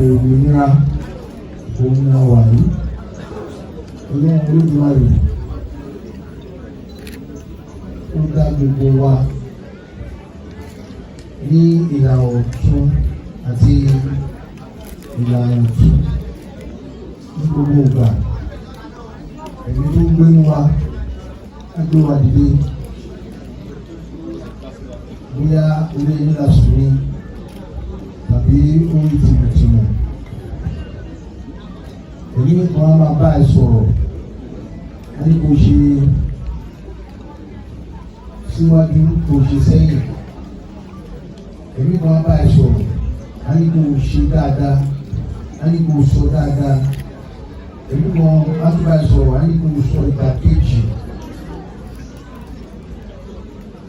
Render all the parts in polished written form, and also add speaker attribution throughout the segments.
Speaker 1: òmìnira òmìnira wà ní ọlọ́run Olódùmarè ó dá gbogbo wa ní ìlà ọ̀tún àti ìlà ọ̀tún ní gbogbo ìgbà ẹ̀mí tó gbé wa á gbé wa dìde bóyá orí ẹni lásùn ní tàbí orí tìmùtìmù èyí nìkan á máa bá ẹ sọ̀rọ̀ á ní kó ṣe síwájú kó ṣe sẹ́yìn èyí nìkan á bá ẹ sọ̀rọ̀ á ní kó ṣe dáadáa á ní kó sọ dáadáa èyí nìkan á tún bá ẹ sọ̀rọ̀ á ní kó sọ ìdàkejì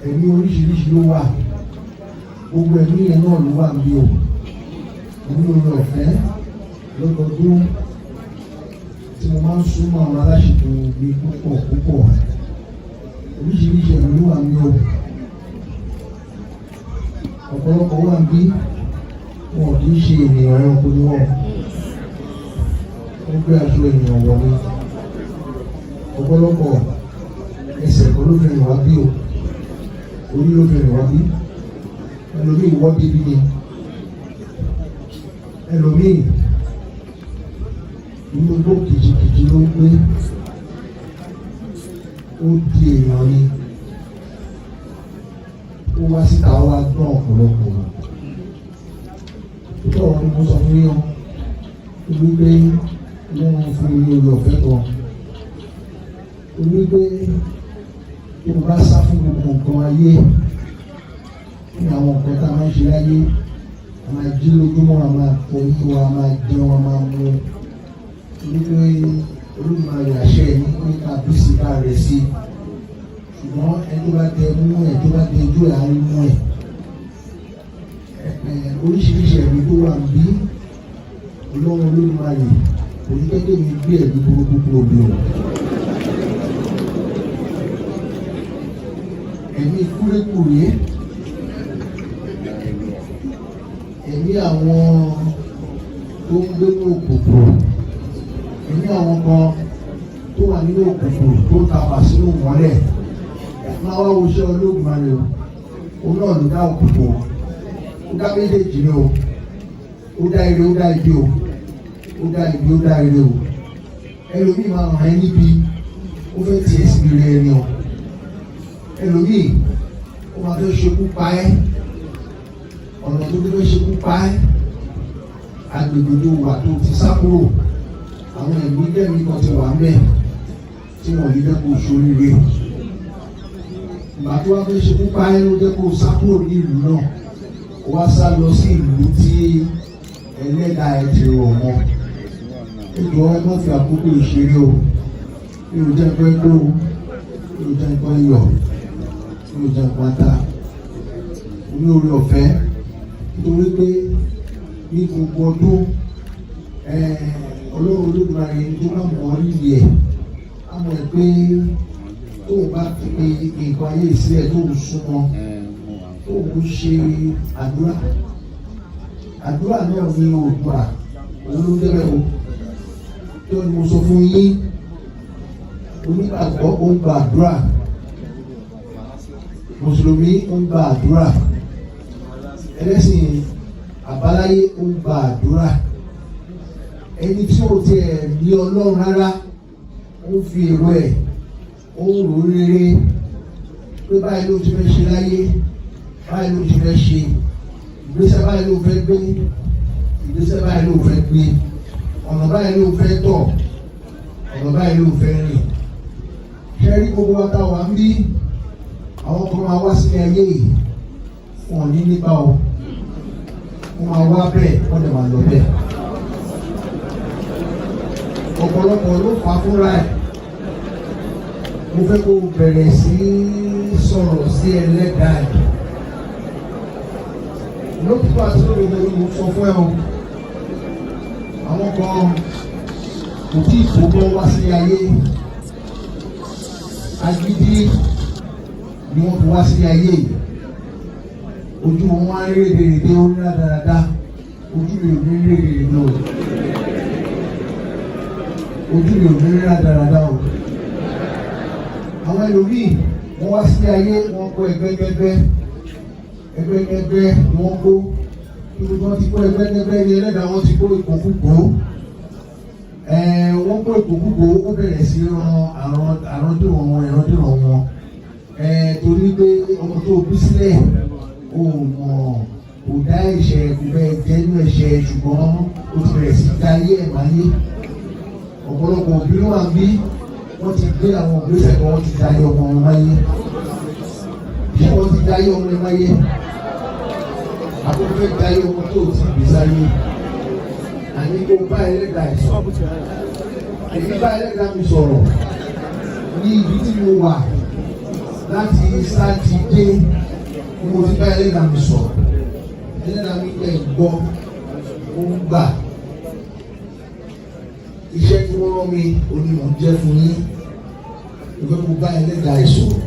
Speaker 1: ẹ̀mí oríṣiríṣi ló wà gbogbo ẹ̀mí yẹn náà ló wà níbí o ẹ̀mí orí ọ̀fẹ́ lọ́dọọdún tí mo máa ń súnmọ́ àwọn aláṣepọ̀ mi púpọ̀ oríṣiríṣi ẹ̀mí ló wà níbí o ọ̀pọ̀lọpọ̀ wà níbí wọn kì í ṣe ènìyàn ẹranko ni wọ́n gbé aṣọ ènìyàn wọ̀ ni ọ̀pọ̀lọpọ̀ ẹsẹ̀ kan ló fi rìn wá bí o orí ló fi rìn wá bí ẹlòmíì wọ́n débi ni ẹlòmíì inú igbó kìjìkìjì ló ń gbé ó di èèyàn ni ó wá síta wá gbọ́n ọ̀pọ̀lọpọ̀ tó tọ̀rọ̀ ni mo sọ fún yín wípé wọ́n fún mi orí ọ̀fẹ́ kan wípé tí mo bá sá fún gbogbo nǹkan ayé ní àwọn nǹkan tá a máa ń ṣe láyé a máa jí lójúmọ́ a máa tọ́jú wa a máa jẹun a máa mú wípé Olódùmarè àṣẹ ní ká bí sí ká rẹ̀ sí ṣùgbọ́n ẹni tó bá tẹ mú ẹ̀ tó bá tẹ ojú ẹ̀ á rí mú ẹ̀ oríṣiríṣi ẹ̀mí tó wà bí Ọlọ́run Olódùmarè oníkẹ́kẹ́ mi gbé ẹ̀mí burúkú kúrò bí o. Ẹ̀mí kúrékùré ẹ̀mí àwọn tó ń gbé ní òkùnkùn ẹ̀mí àwọn kan tó wà nínú òkùnkùn tó tapà sínú mọ́lẹ̀ máa wá wo iṣẹ́ Olódùmarè o òun náà ló dá òkùnkùn ó dá méjèèjì ni o ó dá ire ó dá ibi o ó dá ibi ó dá ire o ẹlòmíì máa hàn ẹ́ níbi ó fẹ́ tiẹ̀ sí ire ẹni o ẹlòmíì ó máa fẹ́ ṣekú pa ẹ́ ọ̀nà tó fẹ́ ṣekú pa ẹ́ agbègbè tó wà tó ti sá kúrò àwọn ẹ̀mí dẹ́mi kan ti wà mẹ́ tí wọ́n yí dẹ́kun sóríire ìgbà tó wá fẹ́ ṣekú pa ẹ́ ló dẹ́kun sá kúrò ní ìlú náà ó wá sá lọ sí ìlú tí ẹlẹ́dàá ẹ̀ ti rọ̀ mọ́ ẹjọ́ ẹ má fi àkókò ìṣeré o mi ò jẹ́ pẹ́ kó o mi ò jẹ́ pẹ́ yọ̀ mi ò jẹ́ pátá ní orí ọ̀fẹ́ nítorí pé ní gbogbo ọdún Ọlọ́run Olódùmarè tó bá mọ̀ ọ́ nílé ẹ̀ á mọ̀ ẹ́ pé tó o bá fi nǹkan ayé ìsílẹ̀ tó o súnmọ́ tó o ṣe àdúrà náà ní òdùà olóńgbẹ́rẹ́ o tí wọ́n ní mo sọ fún yín onígbàgbọ́ ó ń gba àdúrà mùsùlùmí ó ń gba àdúrà ẹlẹ́sìn àbáláyé ó ń gba àdúrà ẹni tí ó tiẹ̀ ní Ọlọ́run rárá ó ń fi èrò ẹ̀ ó ń rò rere pé báyìí ló ti fẹ́ ṣe láyé báyìí ló ti fẹ́ ṣe ìgbésẹ̀ báyìí ló fẹ́ gbé ìgbésẹ̀ báyìí ló fẹ́ gbé ọ̀nà báyìí ló fẹ́ tọ̀ ọ̀nà báyìí ló fẹ́ rìn ṣẹ́rí gbogbo wa táwa ń bí àwọn kan máa wá sílé ayé yìí wọn ní nípa o wọn máa wá bẹ́ẹ̀ wọ́n lè máa lọ bẹ́ẹ̀ ọ̀pọ̀lọpọ̀ ló fà á fúnra ẹ̀ mo fẹ́ kó bẹ̀rẹ̀ sí sọ̀rọ̀ sí ẹlẹ́dàá ẹ̀ lókùtù àti lódodo ni mo sọ fún ẹ o àwọn kan kò tí ì tó bọ́ wá sí ayé agídí ni wọ́n fi wá sí ayé yìí ojú wọn wá rí rèdèrèdè ó ní rádaràdá ojú mi ò ní rí èrè lọ ojú mi ò ní rí rádaràdà o. Àwọn ẹlòmíì wọ́n wá sí ayé wọ́n kó ẹgbẹ́gbẹ́ ni wọ́n kó níbi tí wọ́n ti kó ẹgbẹ́gbẹ́ ní ẹlẹ́dàá wọ́n ti kó ìkókúkó wọ́n kó ìkókúkó ó bẹ̀rẹ̀ sí ran àrọ́dìrán wọn torí pé ọmọ tó bí sílẹ̀ ó mọ̀ kò dá ẹ̀ṣẹ̀ kò bẹ́ẹ̀ jẹ́ inú ẹ̀ṣẹ̀ ṣùgbọ́n ó ti bẹ̀rẹ̀ sí dá ayé ẹ̀ máyé ọ̀pọ̀lọpọ̀ òbí ló wà ń bí wọ́n ti gbé àwọn ìgbésẹ̀ kan wọ́n ti dá ayé ọmọ wọn máyé ṣé wọ́n ti dá ayé ọmọ ẹ̀ máyé àkókò dá ayé ọmọ tó ti gbé sáyé àní kó bá ẹlẹ́dàá ẹ̀ sọ̀rọ̀ èyí bá ẹlẹ́dàá mi sọ̀rọ̀ ní ibi tí mo wà láti sátidé ni mo ti bá ẹlẹ́dàá mi sọ̀rọ̀ ẹlẹ́dàá mi pẹ̀ gbọ́ ó ń gbà iṣẹ́ tí wọ́n rán mi onímọ̀ jẹ́ fún yín ìfẹ́ kó bá ẹlẹ́dàá ẹ̀ sọ̀rọ̀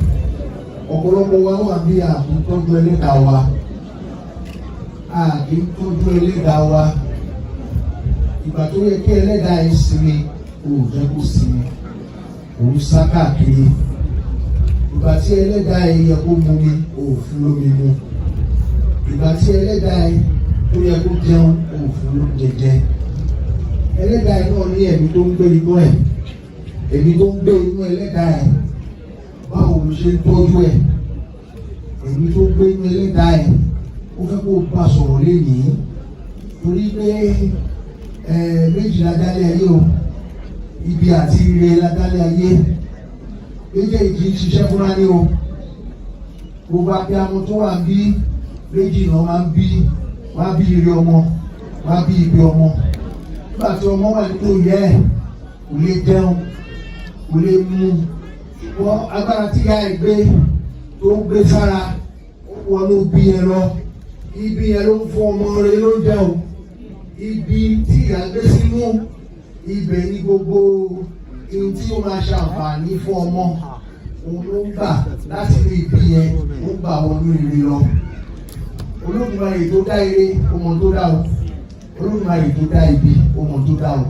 Speaker 1: ọ̀pọ̀lọpọ̀ wa wà bí àtúntọ́jú ẹlẹ́dàá wa àkì ń tọ́jú ẹlẹ́dàá wa ìgbà tó yẹ kí ẹlẹ́dàá ẹ̀ sinmi ò jẹ́ kó sinmi òun sá káàkiri ìgbà tí ẹlẹ́dàá ẹ̀ yẹ kó mú mi ò fún lómi mu ìgbà tí ẹlẹ́dàá ẹ̀ tó yẹ kó jẹun ò fún lóúnjẹ jẹ ẹlẹ́dàá ẹ̀ náà ní ẹ̀mí tó ń gbé inú ẹ̀ ẹ̀mí tó ń gbé inú ẹlẹ́dàá ẹ̀ báwo ló ṣe ń tọ́jú ẹ̀ ẹ̀mí tó ń gbé inú ẹlẹ́dàá ẹ̀ ó fẹ́ kó bá sọ̀rọ̀ lénìí torí pé méjì ládálẹ̀ ayé o ibi àti ire ládálẹ̀ ayé méjèèjì ṣiṣẹ́ fúnra ní o gbogbo abiyamọ tó wà ń bí méjì náà máa ń bí wá bí ire ọmọ wá bí ibi ọmọ nígbà tí ọmọ wà nínú ìyá ẹ̀ kò lè jẹun kò lè mu wọ́n agbára tí ìyá ẹ̀ gbé tó ń gbé sára wọnú bí ẹ lọ ibi ẹ ló ń fún ọmọ rẹ ló ń jẹun ibi tí ìyá gbé sínú ibẹ̀ ní gbogbo ohun tí ó máa ṣàǹfààní fún ọmọ òun ló ń gbà láti rí ibi yẹn ó ń gbà wọnú ire lọ Olódùmarè tó dá ire ọmọ tó dá o Olódùmarè tó dá ibi ọmọ tó dá o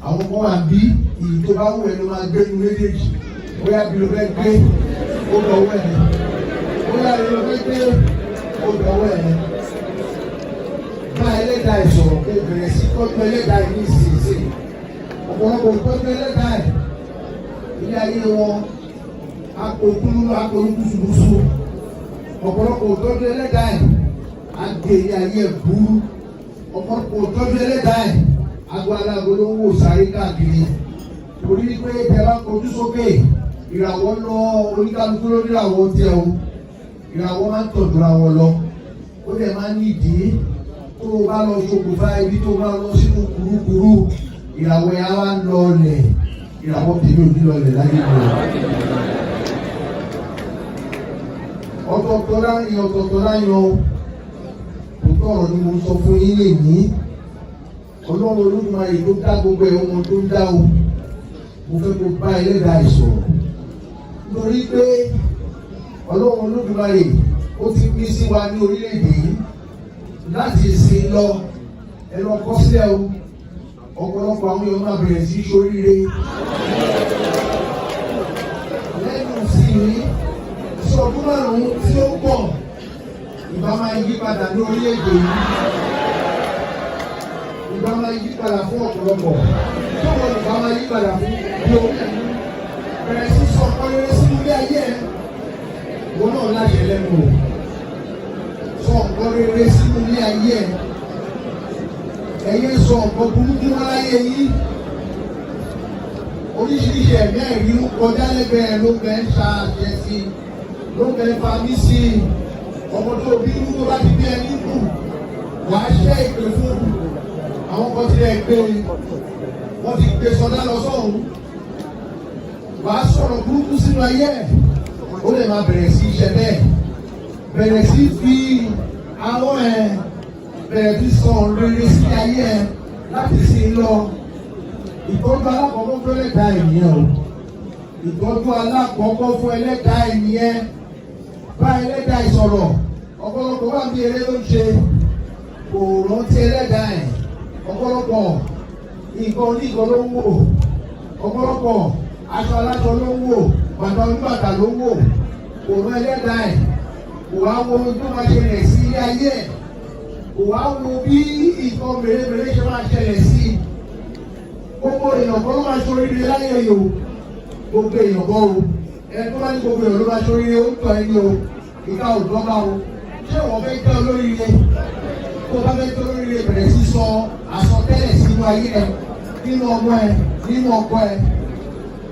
Speaker 1: àwọn kan wà bí ìyí tó bá wù ẹ́ ló máa gbé ní méjèèjì bóyá bí ló fẹ́ gbé ó dọ̀wọ́ ẹ̀ bóyá bí ló fẹ́ gbé ó dọ̀wọ́ ẹ̀ bá ẹlẹ́dàá ẹ̀ sọ̀rọ̀ kó bẹ̀rẹ̀ sí tọ́jú ẹlẹ́dàá ẹ̀ ní ìsinsìnyí ọ̀pọ̀lọpọ̀ tọ́jú ẹlẹ́dàá ẹ̀ ilé ayé wọn akọ̀lùkùsùlùsù ọ̀pọ̀lọpọ̀ tọ́jú ẹlẹ́dàá ẹ̀ àgbè ilé ayé ẹ̀ burú ọ̀pọ̀lọpọ̀ tọ́jú ẹlẹ́dàá ẹ̀ agbo alágo ló ń wò sáré káàkiri torí pé tẹ bá kojú sókè ìràwọ̀ lọ oníkálukú ló ní ìràwọ̀ tiẹ̀ o ìràwọ̀ máa ń tọ̀jú ra wọn lọ ó dẹ̀ máa ń nídìí tó o bá lọ ṣokùnfà ibi tó o bá lọ sínú kúrúkúrú ìràwọ̀ yẹn á wá ń lọ ọlẹ̀ ìràwọ̀ tèmi ò ní lọ ọlẹ̀ láyé lọ. ọ̀tọ̀ọ̀tọ̀ láyàn òótọ́ ọ̀rọ̀ ni mo sọ fún yín lè ní Ọlọ́run Olódùmarè tó dá gbogbo ẹ̀ ọmọ tó ń dá o mo fẹ́ kó bá ẹlẹ́dàá ìsọ̀rọ̀ lórí pé Ọlọ́run Olódùmarè ó ti pín sí wa ní orílẹ̀-èdè yìí láti ìsìn lọ ẹ lọ kọ sílẹ̀ o ọ̀pọ̀lọpọ̀ àwọn èèyàn máa bẹ̀rẹ̀ sí ṣoríire lẹ́nu sí i sí ọdún márùn-ún tí ó pọ̀ ìbá máa yí padà ní orílẹ̀-èdè yìí ìbá máa yí padà fún ọ̀pọ̀lọpọ̀ tó wọn ìbá máa yí padà fún bí orí ẹ̀ bẹ̀rẹ̀ sí sọ ọ̀pọ̀ rere sínú ilé ayé ẹ̀ wọn náà láṣẹ lẹ́nu o sọ ọ̀pọ̀ rere sínú ilé ayé ẹ̀ ẹ̀yẹ sọ ọ̀pọ̀ burúkú wọn láyé yín oríṣiríṣi ẹ̀mí ẹ̀rí ń kọjá lẹ́gbẹ̀ẹ́ ló bẹ̀ ń ṣàṣẹ sí ló bẹ̀ ń fa mí sí ọmọ tó bí inú tó bá ti bí ẹni kù wàá ṣẹ́ ìpè fún àwọn kan tilẹ̀ gbé wọ́n ti gbé sọdá lọ sọ́hún wàá sọ̀rọ̀ burúkú sínú ayé ẹ̀ ó lè máa bẹ̀rẹ̀ sí iṣẹ́ bẹ́ẹ̀ bẹ̀rẹ̀ sí fi àwọn ẹ̀ bẹ̀rẹ̀ sí sọ rere sí ayé ẹ̀ láti sin lọ ìtọ́jú alákọ̀ọ́kọ́ fún ẹlẹ́dàá ènìyàn o ìtọ́jú alákọ̀ọ́kọ́ fún ẹlẹ́dàá ènìyàn bá ẹlẹ́dàá ìsọ̀rọ̀ ọ̀pọ̀lọpọ̀ wà bí eré ló ń ṣe kò rántí ẹlẹ́dàá ẹ̀ ọ̀pọ̀lọpọ̀ nǹkan oníkan ló ń wò, ọ̀pọ̀lọpọ̀ aṣọ aláṣọ ló ń wò, bàtà oníbàtà ló ń wò, kò rán ẹlẹ́dàá ẹ̀, kò wá wo ohun tó máa ṣẹlẹ̀ sí ilé ayé ẹ̀, kò wá wo bí nǹkan mèremère ṣe máa ṣẹlẹ̀ sí i. Gbogbo èèyàn kan ló máa ṣoríire láyé yìí o, gbogbo èèyàn kan o, ẹni tó bá ní gbogbo èèyàn ló máa ṣoríire ó ń tọ́ ẹni o, ìka ò dọ́gba o. Ṣé wọ́n fẹ́ jẹ́ olóríire? Tó bá fẹ́ jẹ́ olóríire bẹ̀rẹ̀ sí sọ àsọtẹ́lẹ̀ sínú ayé ẹ, nínú ọmọ ẹ, nínú ọkọ ẹ,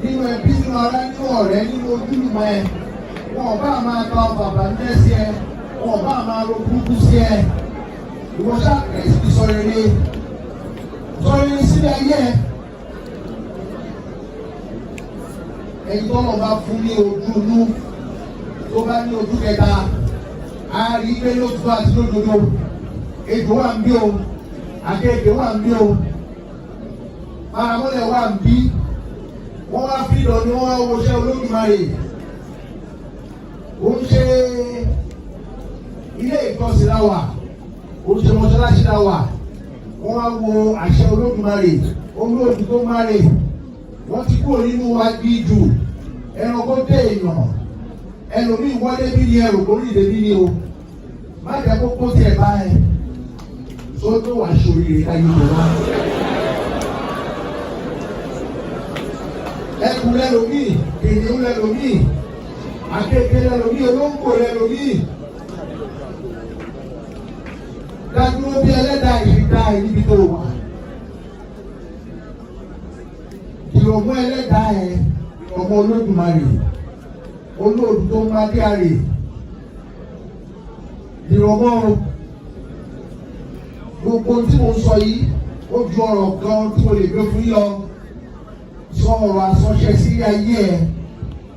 Speaker 1: nínú ẹbí, nínú ará, nínú ọ̀rẹ́, nínú ojúlùmọ̀ ẹ. Wọn bá máa ka bàbá ńlẹ̀ sí ẹ, wọn bá máa ro burúkú sí ẹ. Ìwọ ṣáà bẹ̀rẹ̀ sí sọ rere sílẹ̀ ayé ẹ. Ẹni tó lọ bá fún ní ojú inú, tó bá ní ojú kẹta, a rí pé lóòótọ́ àti lódodo, ejò wà ń bí o, àkekèé wà ń bí o, paramọ́lẹ̀ wà ń bí, wọ́n wá fi lọ ní wọ́n wá wọṣẹ́ Olódùmarè. Ó ń ṣe ilé ìtọ́sí láwà, ó ń ṣe mọ́ṣáláṣí láwà, wọ́n wá wo àṣẹ Olódùmarè, olóòdù tó máre, wọ́n ti kúrò nínú agbíjù, ẹranko dé èèyàn, ẹlòmíì wọlé bí ni ẹrù kórìí débi ni o, má jẹ́ kó kó tiẹ̀ bá ẹ, tó tó wà sóríire káyé tó wá. Ẹkùn lẹ́lòmíì, kìnìún lẹ́lòmíì, àkekèé lẹ́lòmíì, olóńgbò lẹ́lòmíì. Dádúró bí ẹlẹ́dàá ìṣìkà ẹ̀ níbi tó wà. Ìrọ̀mọ́ ẹlẹ́dàá ẹ̀, ọmọ Olódùmarè, olóòdù tó ń máa dé àrè. Ìrọ̀mọ́ gbogbo tí mo sọ yìí, ó ju ọ̀rọ̀ kan tí mo lè gbé fún yọ. Sọ ọ̀rọ̀ àsọṣẹ sí ayé ẹ̀,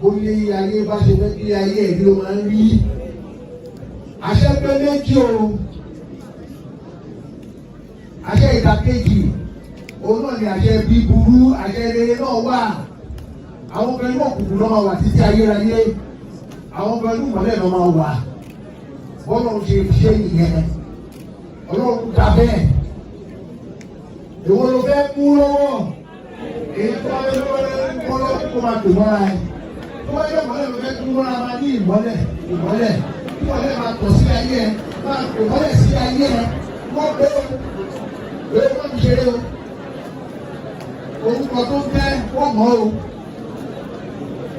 Speaker 1: bó lé ayé bá ṣe fẹ́ kí ayé ẹ̀ ló máa ń rí. Àṣẹ pé méjì o. Àṣẹ ìdàkejì, òun náà ni àṣẹ bíburú, àṣẹ rere náà wà. Àwọn kan inú òkùnkùn náà máa wà títí ayérayé, àwọn kan inú ìmọ́lẹ̀ náà máa wà. Bọ́lá ń ṣe ìyẹn, Ọlọ́run dá bẹ́ẹ̀. Èwo ló fẹ́ mú lọ́wọ́? Èyí tó wáyé lọ́wọ́ kó máa tò mọ́ra ẹ̀. Tó wáyé ìmọ́lẹ̀ ló fẹ́ tún mọ́ra máa ní ìmọ́lẹ̀, kí ìmọ́lẹ̀ máa tọ̀ sí ayé ẹ̀, máa tò mọ́lẹ̀ sí ayé ẹ̀. Wọ́n pé lórí wọ́n ti ṣeré o, orúkọ tó fẹ́ wọ́n mọ́ o.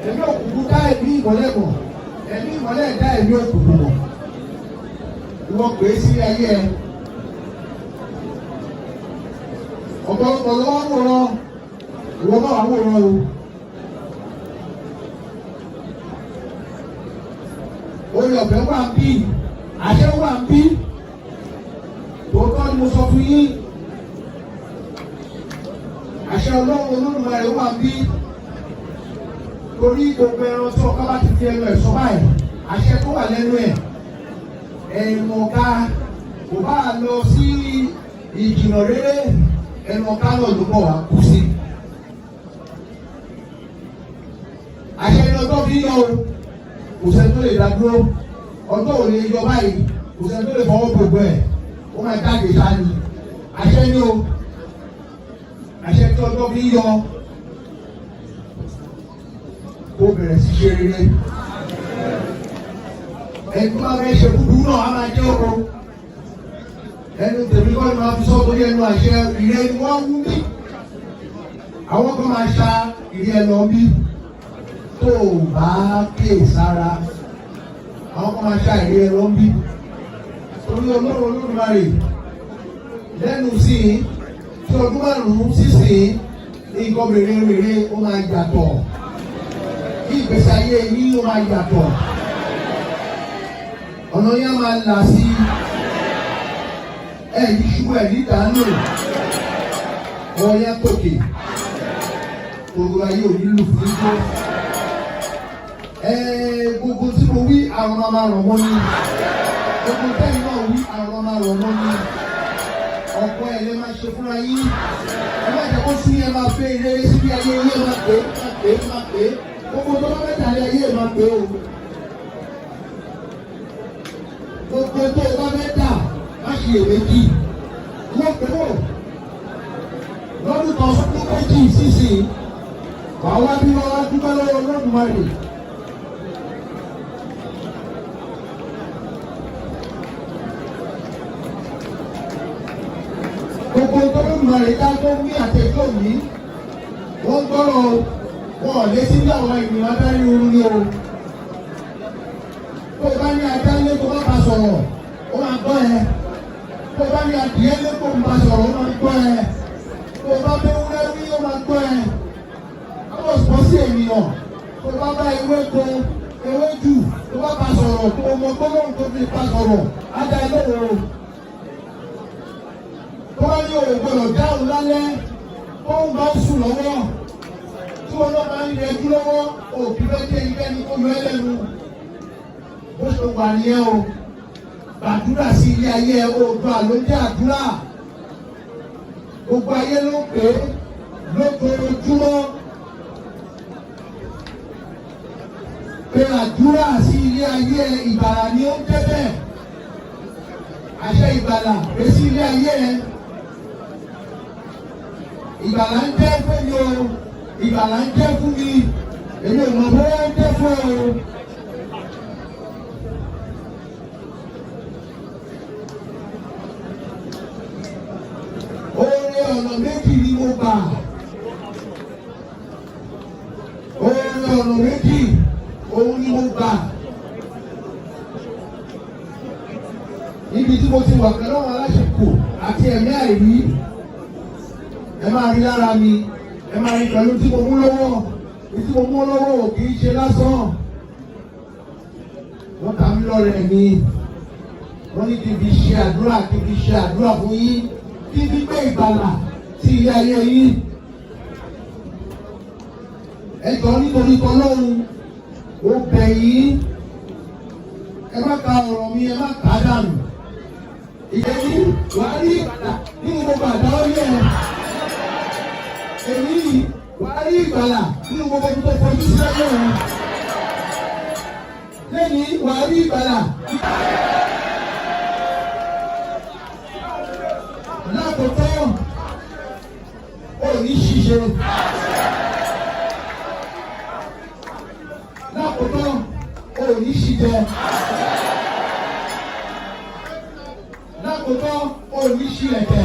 Speaker 1: Ẹ̀mí òkùnkùn dá ẹ̀mí ìmọ́lẹ̀ mọ̀, ẹ̀mí ìmọ́lẹ̀ dá ẹ̀mí òkùnkùn mọ̀. Wọ́n pè é sí ayé ẹ̀. Ọ̀pọ̀lọpọ̀ ló wá wòran, ìwọ náà wá wòran o. Orí ọ̀fẹ́ wà ń bí, àṣẹ wà ń bí. Tòótọ́ ni mo sọ fún yín. Àṣẹ Ọlọ́run Olódùmarè wà ń bí. Torí gbogbo ẹran tí ọkọ bá ti fi ẹnu ẹ̀ sọ báyìí, àṣẹ tó wà lẹ́nu ẹ̀. Ẹ̀mọ̀ká kò bá lọ sí ìjìnà rere, ẹ̀mọ̀ká náà ló bọ̀ wá kú sí. Àṣẹ ni ọjọ́ fi yọ o, kò sẹ́ni tó lè dá dúró. Ọjọ́ ò lè yọ báyìí, kò sẹ́ni tó lè fọwọ́ gbogbo ẹ̀. Ó máa jáde sáni. Àṣẹ ni o, àṣẹ tí ọjọ́ fi yọ, kó bẹ̀rẹ̀ sí ṣe rere. Ẹni tó bá fẹ́ ṣe búburú náà á máa jẹ́ oko. Ẹnu tèmi kọ́ ni máa fi sọ́ọ́ torí ẹnu àṣẹ ìrẹ́ ni wọ́n wú mí. Àwọn kan máa ṣa ìrẹ́ lọ bí tó bá kéè sára. Àwọn kan máa ṣa ìrẹ́ lọ bí. Torí Ọlọ́run Olódùmarè lẹ́nu sí i tí ọdún márùn-ún sísìn ní nǹkan mèremère ó máa yàtọ̀. Kí ìgbésí ayé yín ó máa yàtọ̀. Ọ̀nà yẹn máa là sí ẹ̀yìn ṣubú ẹ̀ nídàánù ọ̀yẹ́ tòkè gbogbo ayé ò nílò fún igbó. Gbogbo tí mo wí àrùn máa rọ̀ mọ́ ni, gbogbo tẹ́yìn náà wí àrùn máa rọ̀ mọ́ ni. Ọ̀pọ̀ ẹ̀ lè máa ṣe fúnra yín, ẹ má jẹ́ kó sún yẹn máa fẹ́ ìrere síbi ayé yẹn máa pè é. Gbogbo tó bá fẹ́ tàlé ayé máa pè é o. Gbogbo tó o bá fẹ́ tà má ṣe èméjì, wọ́n pè ó. lọ́dún kan sọ́dún méjì sísìn wàá wá bí wọ́n wá dúpẹ́ lọ́wọ́ Olódùmarè. Gbogbo Olódùmarè ká tó ní àtẹ̀jọ́ yìí wọ́n gbọ́rọ̀ wọn ò létí bí àwọn ènìyàn adarí oorun ni o. Tó o bá ní ajá lé tó bá bá sọ̀rọ̀ ó máa gbọ́ ẹ. Tó o bá ní adìyẹ lé tó ń bá sọ̀rọ̀ ó máa gbọ́ ẹ. Tó o bá bẹ́ wúlẹ́ wí ó máa gbọ́ ẹ. Káwọ̀ sọ sí ènìyàn. Tó o bá bá ewé ko ewé jù tó bá bá sọ̀rọ̀ tó o mọ gbólóhùn tó fi bá sọ̀rọ̀ á dá ẹ lóhùn. Tó bá ní òun gbọdọ̀ dáhùn lálẹ́ tó ń bá sùn lọ́wọ́ tí wọn náà máa ń rẹjú lọ́wọ́ òbí bẹ́ẹ̀ dé ilé ẹni kó yọ ẹ́ lẹ́nu. Bó ṣe wà nìyẹn o. Gbàdúrà sí ilé ayé Oòduà ló jẹ́ àdúrà. Gbogbo ayé ló pè é lójoojúmọ́. Pé àdúrà sí ilé ayé ìgbàlà ni ó ń jẹ́ bẹ́ẹ̀. Àṣẹ ìgbàlà pè sí ilé ayé ẹ. Ìgbàlà ń jẹ́ fún mi o. Ìgbàlà ń jẹ́ fún mi. Èmi ò mọ̀ bóyá ń jẹ́ fún ẹ o. Oore ọ̀nà méjì ni mo gbà. Oore ọ̀nà méjì òun ni mo gbà. Níbi tí mo ti wà pẹ̀lú àwọn aláṣepọ̀ àti ẹ̀mí àìrí. Ẹ máa rí lára mi. Ẹ máa rí pẹ̀lú tí mo mú lọ́wọ́. Tí mo mú lọ́wọ́ kì í ṣe lásán. Wọ́n ta mí lọ́rẹ̀ mi. Wọ́n ní kí n fi ṣe àdúrà kí n fi ṣe àdúrà fún yín. Kí n fi gbé ìgbàlà sí ilé ayé yín. Ẹ jọ̀ọ́ nítorí tọ́lọ́run ó bẹ̀ yín. Ẹ má ka ọ̀rọ̀ mi, ẹ má kà á dànù. Ìyẹ́nì wàá rí ìgbàlà nínú gbogbo àdáwọ́ yẹn. Èmi wàá rí ìgbàlà nínú gbogbo ibi tó fojú sí ẹgbẹ́ wọn. Lẹ́yìn wàá rí ìgbàlà. Lákòótọ́ ò ní ṣíṣe. Lákòótọ́ ò ní ṣíjẹ. Lákòótọ́ ò ní ṣílẹ̀kẹ̀.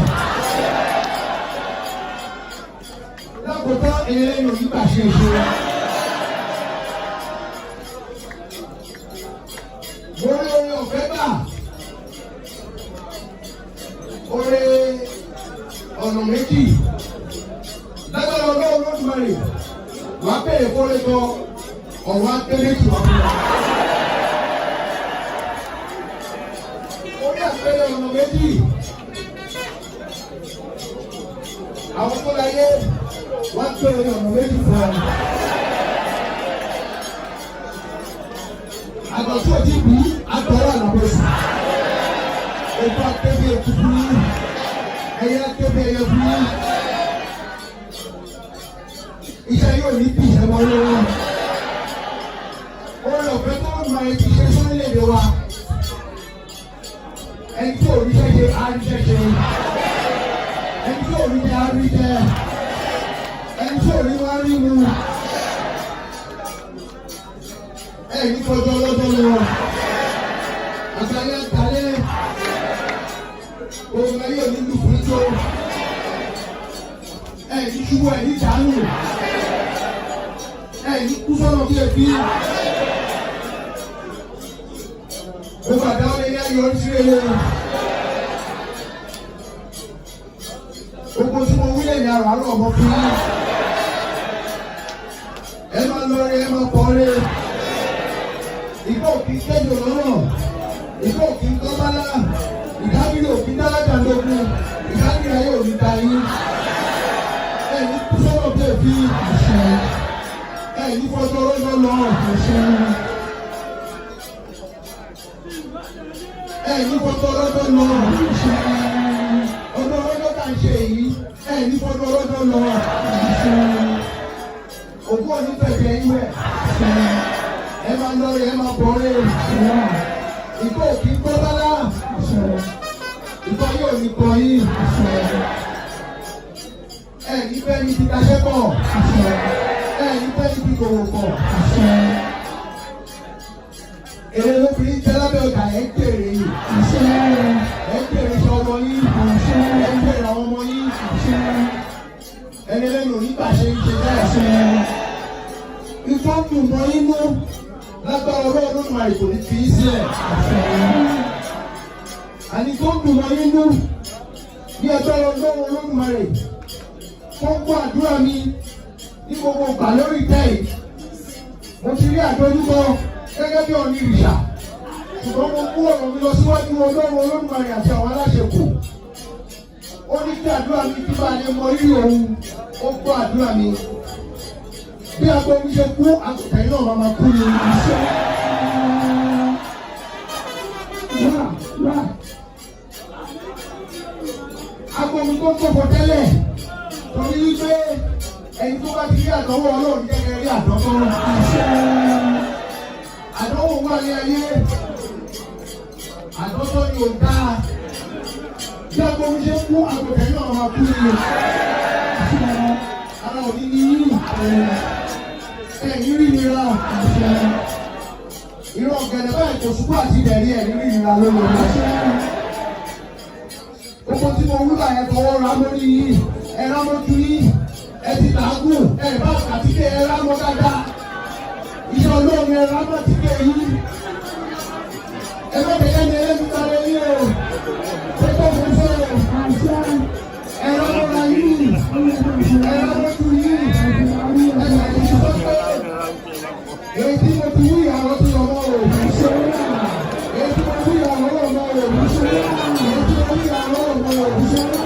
Speaker 1: Lákòótọ́ ẹlẹ́nu nígbà ṣe ṣe. Mo rí oore ọ̀fẹ́ gbà. Oore ọ̀nà méjì. Lágbára Ọlọ́run Olódùmarè wà á bẹ̀rẹ̀ fọ́lẹ́ tọ́ ọ̀rọ̀ akẹ́lẹ́ tù wá fún wa. Orí àpẹẹrẹ ọ̀nà méjì. Àwọn tó láyé wá bẹ̀rẹ̀ ọ̀nà méjì fún wa. Àgbà tí o ti bù àtọ̀rọ̀ àlàbọ̀sì. Ètò akẹ́bí ètò fún yín. Ẹyẹ akẹ́bí ẹyẹ fún yín. Iṣẹ́ yóò ní bí ìṣẹ́wọ́ lọ́wọ́. Oore ọ̀fẹ́ tó ń mọ ẹtí ṣe sórílẹ̀-èdè wa. Ẹni tí ò rí ṣẹ́ṣe á rí ṣẹ́ṣe. Ẹni tí ò rí jẹ á rí jẹ. Ẹni tí ò rí wá rí mu. Ẹni tọ́jú ọlọ́dọ́ lọ. Àgbáyé àtàlẹ́. Òun ayé òní lù fún tó. Ẹni ṣubú ẹni dànù. Ẹni kú sọ́nà bí ebi. Gbogbo àdáwọ̀ ilé ayé oríṣi rere. Gbogbo tí mo wílẹ̀ ní àrò àrò ọmọ fún yín. Ẹ máa lọ rí ẹ máa pọ̀ rí. Ìgbà òkè kéjò lọ́nà. Ìgbà òkè kọ́bálá. Ìdábìlì òkè dálájàndógún. Ìdábìlì ayé òní ta yín. Ẹni kú sọ́nà bí ebi. Ẹni fọ́jọ́ lọ́jọ́ lọ. Ẹni fọ́jọ́ lọ́jọ́ lọ. Ọdún ọlọ́jọ́ tá à ń ṣe yìí. Ẹni fọ́jọ́ lọ́jọ́ lọ. Òkú òní fẹ̀jẹ̀ yín wẹ̀. Ẹ máa lọ rẹ̀ ẹ máa bọ̀ rẹ̀. Ìkó òkè ń gbọ́ bálá. Ìkọ́ yóò ní kọ yín. Ẹ ní bẹ́ẹ̀ ní ti daṣẹ́ pọ̀ ní bẹ́ẹ̀ ní ti kòwò pọ̀. Èrè lóbìnrin jẹ́ lábẹ́ ọjà ẹ̀ ń kéré yìí. Ẹ̀ ń kéré iṣẹ́ ọmọ yín. Ẹ̀ ń kéré àwọn ọmọ yín. Ẹni lẹ́nu onígbà ṣe ń ṣe bẹ́ẹ̀. Ìfọ́ dùn mọ́ inú lágbára ọlọ́run máa ìkò ní fi í sílẹ̀. Àní tó dùn mọ́ inú ní ẹgbẹ́ ọlọ́run Olódùmarè. Wọ́n gbọ́ àdúrà mi ní gbogbo ìgbà lórí ìtẹ́ yìí. Mo ti rí àdójúkọ gẹ́gẹ́ bí ọ̀nì ìrìṣà. Ṣùgbọ́n mo kú ọ̀rọ̀ mi lọ síwájú ọlọ́run Olódùmarè àti àwọn aláṣẹ kù. Ó ní kí àdúrà mi kí bá lè mọ rírì òun. Ó gbọ́ àdúrà mi. Bí agbóhùn ṣe kú, àgùntàn yìí náà máa kú ní iṣẹ́. Agbóhùn tó gbogbo tẹ́lẹ̀ torí wípé ẹni tó bá ti rí àdánwò ọlọ́run gẹ́gẹ́ rí àdánwò iṣẹ́. Àdánwò wà ní ayé. Àdánwò ni ò dáa. Bí agbóhùn ṣe kú, àgùntàn yìí náà máa kú ní iṣẹ́. Ara òní ní yìí. Ẹ̀yìn rí nira ìran ọ̀gẹ̀dẹ̀ báyìí kò ṣubú àti ìdẹ̀rí ẹ̀yìn rí nira lórí ọ̀gẹ̀dẹ̀. Gbogbo tí mo wúlò ẹ̀ fọwọ́ ra mórí yìí, ẹ rá mójú yìí, ẹ ti làágùn, ẹ bá àtìkè ẹ rá mọ́ dáadáa. Iṣẹ́ olóòrùn ẹ rá mọ́ àtìkè yìí. Ẹ má bẹ̀rẹ̀ ní ẹlẹ́nu tààrẹ yìí o. Ṣé tó fún fẹ́ o? Ẹ rá mọ́ra yìí, ẹ rá mójú yìí. Èyí tí mo ti wí àwọn tí ọmọ rẹ̀ ò ní ṣe é náà. Èyí tí mo wí àwọn ọmọ rẹ̀ ò ní ṣe é náà. Èyí tí mo wí àwọn ọmọ rẹ̀ ò ní ṣe é náà.